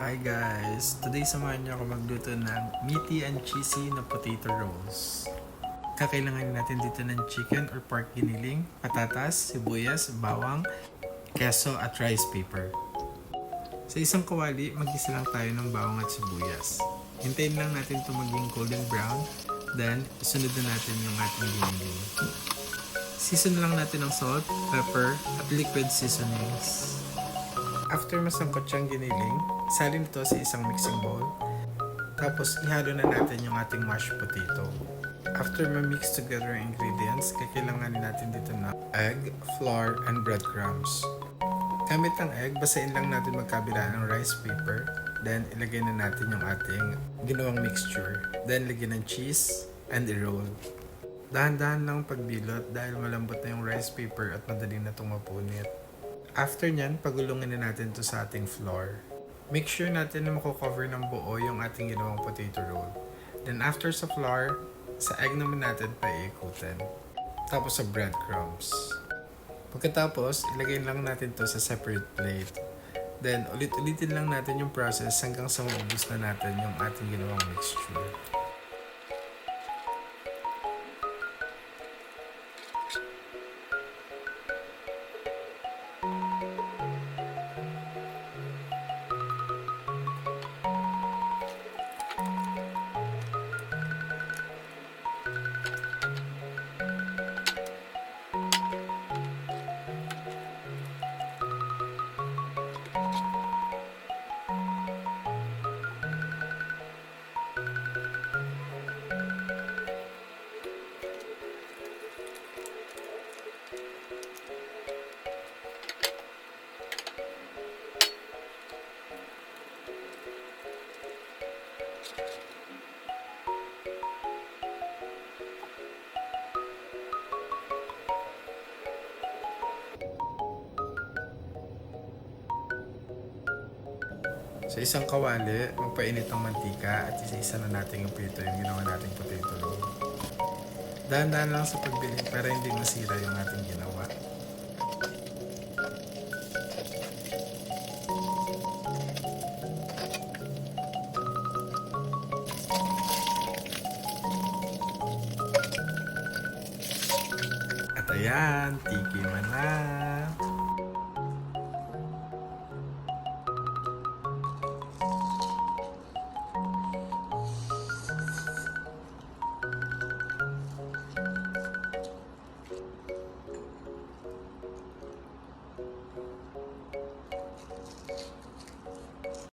Hi guys! Today samahan niyo ako magluto ng meaty and cheesy na potato rolls. Kakailangan natin dito ng chicken or pork giniling, patatas, sibuyas, bawang, keso at rice paper. Sa isang kawali, mag-isa lang tayo ng bawang at sibuyas. Hintayin lang natin ito maging golden brown, then isunod na natin yung ating giniling. Season lang natin ng salt, pepper, at liquid seasonings. After masangkot siyang giniling, salin ito sa isang mixing bowl. Tapos ihalo na natin yung ating mashed potato. After ma-mix together ang ingredients, kakailanganin natin dito na egg, flour, and breadcrumbs. Gamit ang egg, basain lang natin magkabila ng rice paper. Then ilagay na natin yung ating ginawang mixture. Then lagyan ng cheese and i-roll. Dahan-dahan lang pagbilot dahil malambot na yung rice paper at madali na itong mapunit. After nyan, pagulungin na natin to sa ating flour. Make sure natin na mako-cover ng buo yung ating ginawang potato roll. Then after sa flour, sa egg naman natin paiikutin. Tapos sa breadcrumbs. Pagkatapos, ilagay lang natin to sa separate plate. Then ulit-ulitin lang natin yung process hanggang sa maubos na natin yung ating ginawang mixture. Sa isang kawali, magpainit ng mantika at isa-isa na natin yung prito yung ginawa nating potato roll. Dahan-dahan lang sa pagbiling para hindi masira yung ating ginawa. At ayan, tikiman na!